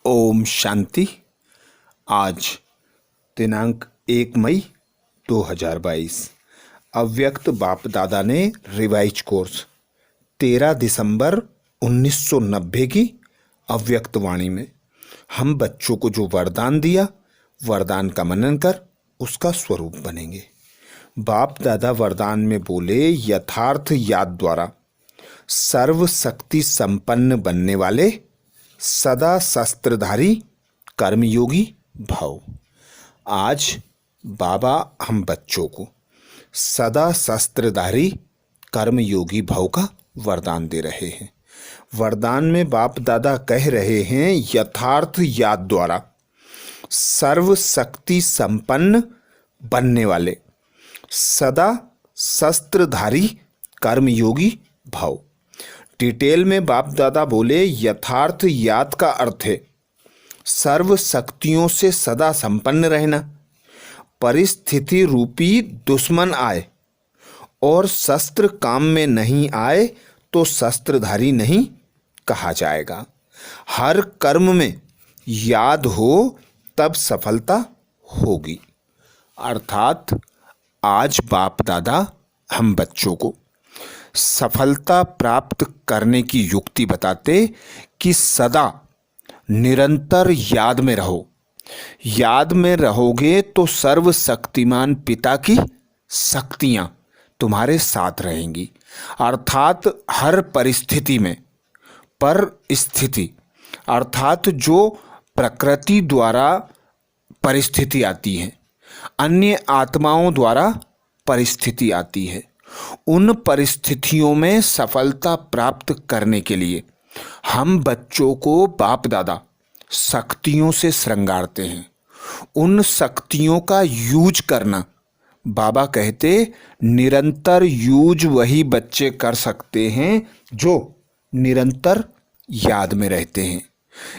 ओम शांति। आज दिनांक 1 मई 2022। अव्यक्त बाप दादा ने रिवाइज कोर्स 13 दिसंबर 1990 की अव्यक्त वाणी में हम बच्चों को जो वरदान दिया, वरदान का मनन कर उसका स्वरूप बनेंगे। बाप दादा वरदान में बोले, यथार्थ याद द्वारा सर्व शक्ति संपन्न बनने वाले सदा शस्त्रधारी कर्मयोगी भव। आज बाबा हम बच्चों को सदा शस्त्रधारी कर्मयोगी भव का वरदान दे रहे हैं। वरदान में बाप दादा कह रहे हैं, यथार्थ याद द्वारा सर्व शक्ति संपन्न बनने वाले सदा शस्त्रधारी कर्मयोगी भव। डिटेल में बाप दादा बोले, यथार्थ याद का अर्थ है सर्व शक्तियों से सदा संपन्न रहना। परिस्थिति रूपी दुश्मन आए और शस्त्र काम में नहीं आए तो शस्त्रधारी नहीं कहा जाएगा। हर कर्म में याद हो तब सफलता होगी। अर्थात आज बाप दादा हम बच्चों को सफलता प्राप्त करने की युक्ति बताते कि सदा निरंतर याद में रहो। याद में रहोगे तो सर्वशक्तिमान पिता की शक्तियां तुम्हारे साथ रहेंगी। अर्थात हर परिस्थिति में परिस्थिति अर्थात जो प्रकृति द्वारा परिस्थिति आती है, अन्य आत्माओं द्वारा परिस्थिति आती है, उन परिस्थितियों में सफलता प्राप्त करने के लिए हम बच्चों को बाप दादा शक्तियों से श्रृंगारते हैं। उन शक्तियों का यूज करना, बाबा कहते निरंतर यूज वही बच्चे कर सकते हैं जो निरंतर याद में रहते हैं।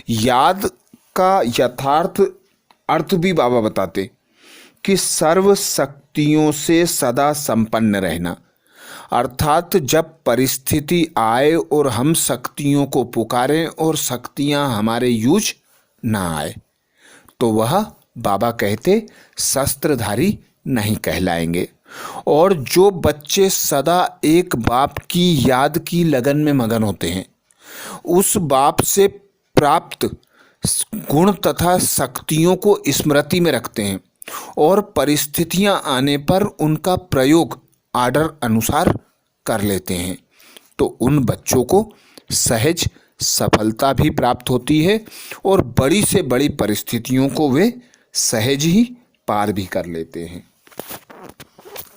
याद का यथार्थ अर्थ भी बाबा बताते कि सर्व शक्तियों से सदा संपन्न रहना। अर्थात जब परिस्थिति आए और हम शक्तियों को पुकारें और शक्तियां हमारे यूज ना आए तो वह बाबा कहते शस्त्रधारी नहीं कहलाएंगे। और जो बच्चे सदा एक बाप की याद की लगन में मगन होते हैं, उस बाप से प्राप्त गुण तथा शक्तियों को स्मृति में रखते हैं और परिस्थितियां आने पर उनका प्रयोग आर्डर अनुसार कर लेते हैं, तो उन बच्चों को सहज सफलता भी प्राप्त होती है और बड़ी से बड़ी परिस्थितियों को वे सहज ही पार भी कर लेते हैं।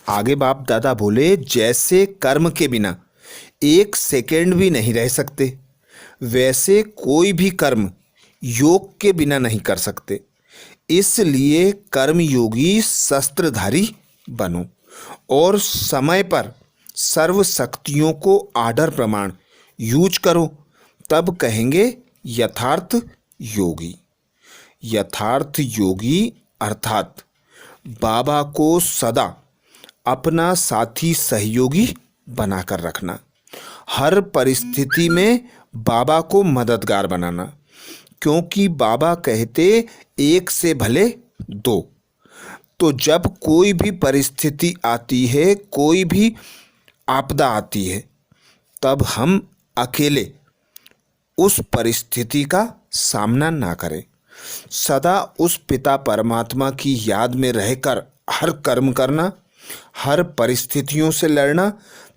आगे बाप दादा बोले, जैसे कर्म के बिना एक सेकेंड भी नहीं रह सकते, वैसे कोई भी कर्म योग के बिना नहीं कर सकते। इसलिए कर्मयोगी शस्त्रधारी बनो और समय पर सर्व शक्तियों को आर्डर प्रमाण यूज करो, तब कहेंगे यथार्थ योगी। यथार्थ योगी अर्थात बाबा को सदा अपना साथी सहयोगी बनाकर रखना, हर परिस्थिति में बाबा को मददगार बनाना। क्योंकि बाबा कहते एक से भले दो। तो जब कोई भी परिस्थिति आती है, कोई भी आपदा आती है, तब हम अकेले उस परिस्थिति का सामना ना करें। सदा उस पिता परमात्मा की याद में रहकर हर कर्म करना, हर परिस्थितियों से लड़ना।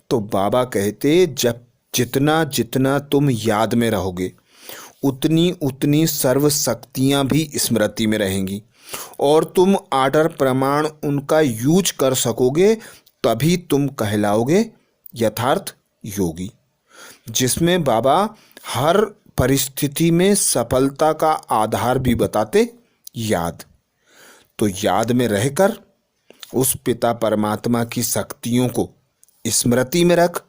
तो बाबा कहते जब जितना जितना तुम याद में रहोगे, उतनी उतनी सर्व शक्तियाँ भी स्मृति में रहेंगी और तुम आर्डर प्रमाण उनका यूज कर सकोगे, तभी तुम कहलाओगे यथार्थ योगी। जिसमें बाबा हर परिस्थिति में सफलता का आधार भी बताते याद। तो याद में रहकर उस पिता परमात्मा की शक्तियों को स्मृति में रख,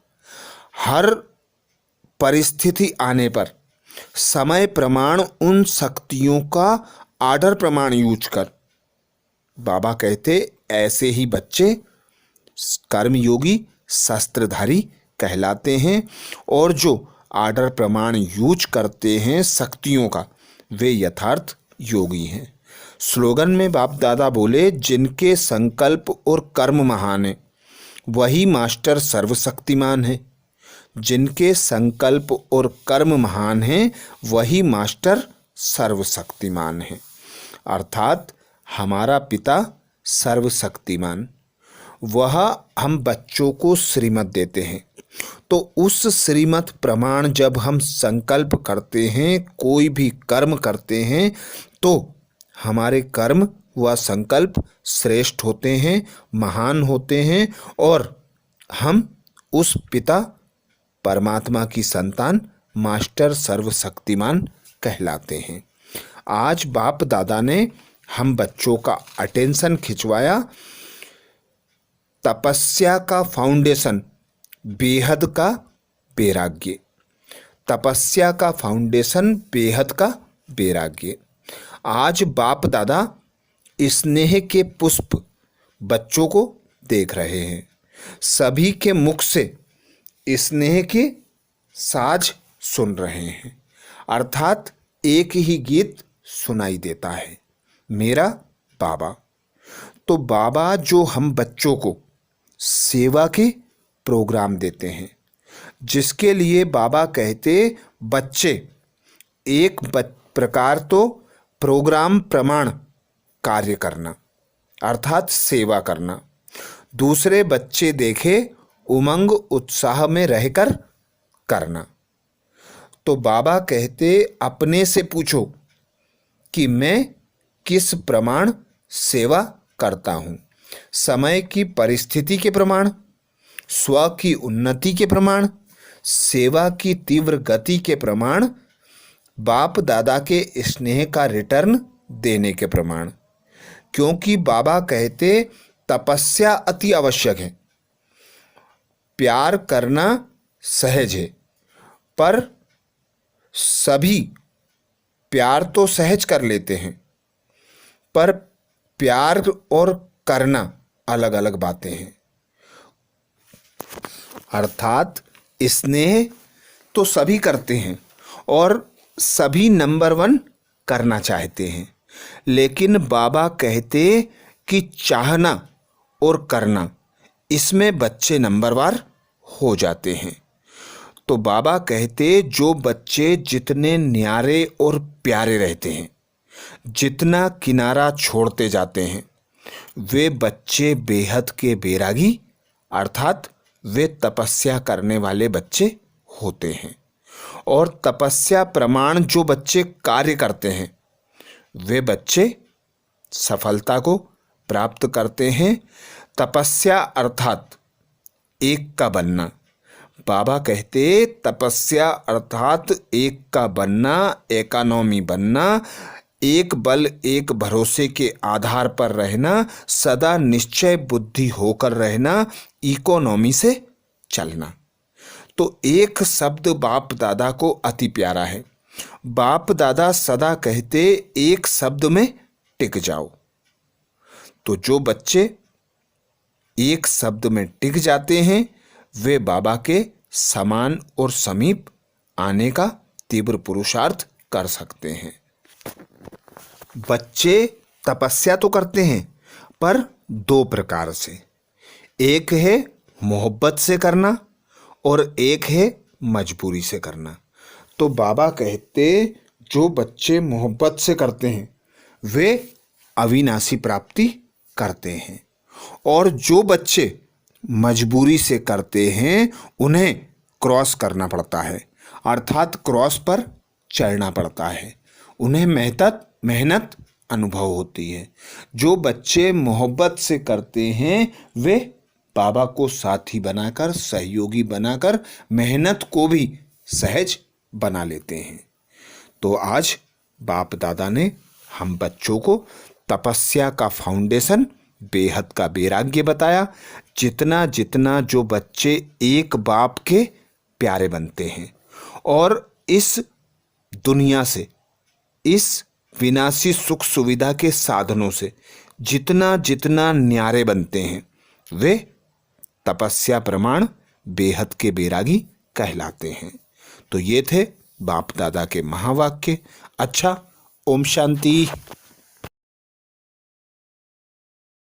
हर परिस्थिति आने पर समय प्रमाण उन शक्तियों का आर्डर प्रमाण यूज कर। बाबा कहते ऐसे ही बच्चे कर्मयोगी शस्त्रधारी कहलाते हैं और जो आर्डर प्रमाण यूज करते हैं शक्तियों का, वे यथार्थ योगी हैं। स्लोगन में बाप दादा बोले, जिनके संकल्प और कर्म महान है वही मास्टर सर्वशक्तिमान है। जिनके संकल्प और कर्म महान हैं वही मास्टर सर्वशक्तिमान है। अर्थात हमारा पिता सर्वशक्तिमान, वह हम बच्चों को श्रीमत देते हैं। तो उस श्रीमत प्रमाण जब हम संकल्प करते हैं, कोई भी कर्म करते हैं, तो हमारे कर्म व संकल्प श्रेष्ठ होते हैं, महान होते हैं और हम उस पिता परमात्मा की संतान मास्टर सर्वशक्तिमान कहलाते हैं। आज बाप दादा ने हम बच्चों का अटेंशन खिंचवाया। तपस्या का फाउंडेशन बेहद का वैराग्य। तपस्या का फाउंडेशन बेहद का वैराग्य। आज बाप दादा स्नेह के पुष्प बच्चों को देख रहे हैं। सभी के मुख से स्नेह के साज सुन रहे हैं। अर्थात एक ही गीत सुनाई देता है, मेरा बाबा। तो बाबा जो हम बच्चों को सेवा के प्रोग्राम देते हैं, जिसके लिए बाबा कहते बच्चे एक प्रकार तो प्रोग्राम प्रमाण कार्य करना अर्थात सेवा करना, दूसरे बच्चे देखे उमंग उत्साह में रहकर करना। तो बाबा कहते अपने से पूछो कि मैं किस प्रमाण सेवा करता हूँ। समय की परिस्थिति के प्रमाण, स्व की उन्नति के प्रमाण, सेवा की तीव्र गति के प्रमाण, बाप दादा के स्नेह का रिटर्न देने के प्रमाण। क्योंकि बाबा कहते तपस्या अति आवश्यक है। प्यार करना सहज है, पर सभी प्यार तो सहज कर लेते हैं, पर प्यार और करना अलग अलग बातें हैं। अर्थात स्नेह तो सभी करते हैं और सभी नंबर 1 करना चाहते हैं, लेकिन बाबा कहते कि चाहना और करना इसमें बच्चे नंबरवार हो जाते हैं। तो बाबा कहते जो बच्चे जितने न्यारे और प्यारे रहते हैं, जितना किनारा छोड़ते जाते हैं, वे बच्चे बेहद के बैरागी अर्थात वे तपस्या करने वाले बच्चे होते हैं। और तपस्या प्रमाण जो बच्चे कार्य करते हैं, वे बच्चे सफलता को प्राप्त करते हैं। तपस्या अर्थात एक का बनना। बाबा कहते तपस्या अर्थात एक का बनना, इकोनॉमी बनना, एक बल एक भरोसे के आधार पर रहना, सदा निश्चय बुद्धि होकर रहना, इकोनॉमी से चलना। तो एक शब्द बाप दादा को अति प्यारा है। बाप दादा सदा कहते एक शब्द में टिक जाओ। तो जो बच्चे एक शब्द में टिक जाते हैं, वे बाबा के समान और समीप आने का तीव्र पुरुषार्थ कर सकते हैं। बच्चे तपस्या तो करते हैं, पर 2 प्रकार से। एक है मोहब्बत से करना और एक है मजबूरी से करना। तो बाबा कहते जो बच्चे मोहब्बत से करते हैं वे अविनाशी प्राप्ति करते हैं, और जो बच्चे मजबूरी से करते हैं उन्हें क्रॉस करना पड़ता है, अर्थात क्रॉस पर चढ़ना पड़ता है। उन्हें मेहनत अनुभव होती है। जो बच्चे मोहब्बत से करते हैं वे बाबा को साथी बनाकर, सहयोगी बनाकर मेहनत को भी सहज बना लेते हैं। तो आज बाप दादा ने हम बच्चों को तपस्या का फाउंडेशन बेहद का वैराग्य बताया। जितना जितना जो बच्चे एक बाप के प्यारे बनते हैं और इस दुनिया से, इस विनाशी सुख सुविधा के साधनों से जितना जितना न्यारे बनते हैं, वे तपस्या प्रमाण बेहद के बैरागी कहलाते हैं। तो ये थे बाप दादा के महावाक्य। अच्छा, ओम शांति।